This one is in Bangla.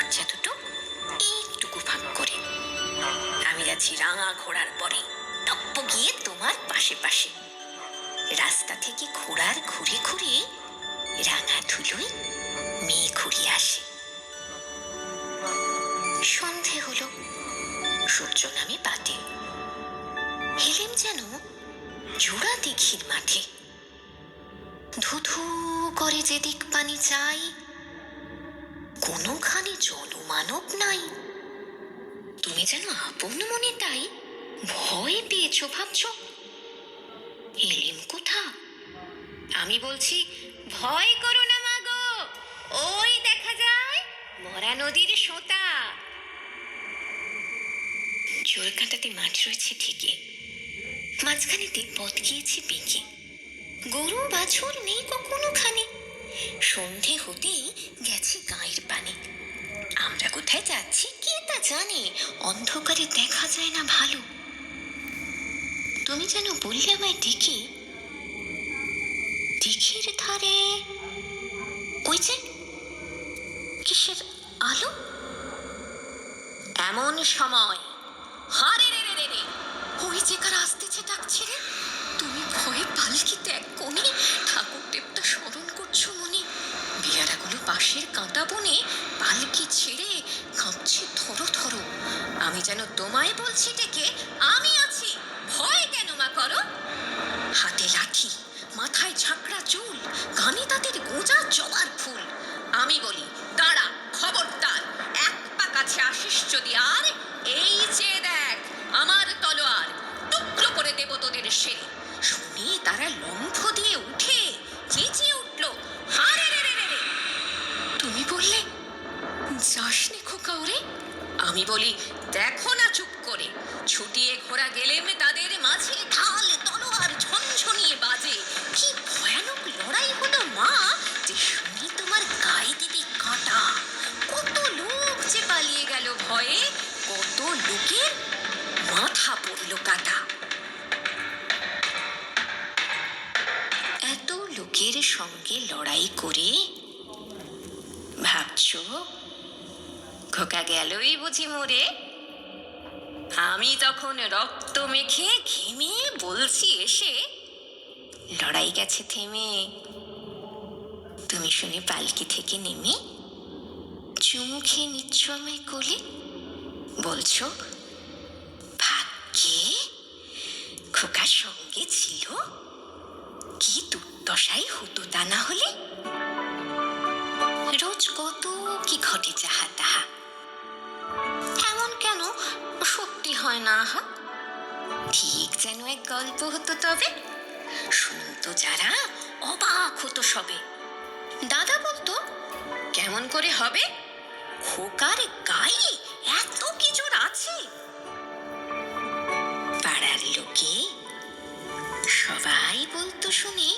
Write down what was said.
বাচ্চা দুটো এইটুকু ফাঁক করে। আমি যাচ্ছি রাঙা ঘোড়ার পরে, টপ্প গিয়ে তোমার পাশে পাশে। রাস্তা থেকে ঘোড়ার ঘুরে ঘুরে রাঙা ধুলোয় মেয়ে ঘুরিয়ে আসে। সন্ধে হলো, সূর্য নামে পাতে। এলেম যেন জোড়া দিঘির মাঠে। ধুধু করে যেদিক পানি চাই, কোনোখানে জলমানব নাই। তুমি যেন আপন মনে তাই ভয় পেয়েছ ভাবছ। এলিম কোথা? আমি বলছি, ভয় করো না মা গো, ওই দেখা যায় মরা নদীর সোঁতা। জোর কাঁটাতে মাঠ রয়েছে ঠিকই, মাঝখানেতে পথ গিয়েছে বেঁকে। গরু বাছুর নেই কখনো খানে, সন্ধে হতেই গেছে গায়ের পানে। আমরা কোথায় যাচ্ছি কে তা জানে, অন্ধকারে দেখা যায় না ভালো। তুমি যেন বললে আমায় ডেকে, দিঘির ধারে ওই যে কিসের আলো। এমন সময় হারে রে রে রে রে, ওই যে কার আসতেছে ডাকছে রে। তুমি ভয়ে পালকিতে এক কোণে ঠাকুর দেবতা স্মরণ করছো মনে। বিয়ারাগুলো পাশের কাঁটা বনে পালকি ছেড়ে কাঁপছে থরো থরো। আমি যেন তোমায় বলছি ডেকে, আমি আছি, ভয় কেন মা করো। হাতে লাঠি, মাথায় ঝাঁকড়া চুল, কানে তাদের গোঁজা জবার ফুল। আমি বলি, দাঁড়া খবরদার, এক পা কাছে আসিস যদি আর, এই চেয়ে দেখ আমার তলোয়ার, টুকরো করে দেব তোদের সেরে। শুনে তারা লম্ফ দিয়ে উঠে চেঁচিয়ে উঠল, হারে রে রে রে রে। তুমি বললে যাসনি খোকা ওরে। আমি বলি, দেখো না চুপ করে। ছুটিয়ে ঘোড়া গেলেম তাদের মাঝে, ঢাল তলোয়ার ঝনঝনিয়ে বাজে। কি ভয়ানক লড়াই হলো মা, যে শুনি তোমার গায়ে দেবে কাঁটা। কত লোক যে পালিয়ে গেল ভয়ে, কত লোকের মাথা পড়ল কাটা। এত লোকের সঙ্গে লড়াই করে ভাবছো খোকা গেলই বুঝি মরে। আমি তখন রক্ত মেখে ঘেমে বলছি এসে, লড়াই গেছে থেমে। তুমি শুনে পালকি থেকে নেমে চুমু খেয়ে নিচ্ছ আমায় কোলে, বলছো ভাগ্যে খোকার সঙ্গে ছিল, কি দুর্দশাই হতো তা না হলে। রোজ কত কি ঘটে যাহা তাহা, এমন কেন সত্যি হয় না আহা। ঠিক যেন এক গল্প হতো তবে, শুনতো যারা অবাক হতো সবে। দাদা বলতো, কেমন করে হবে, খোকার গায়ে এত কি জোর আছে। পাড়ার লোকে সবাই বলতো শুনে,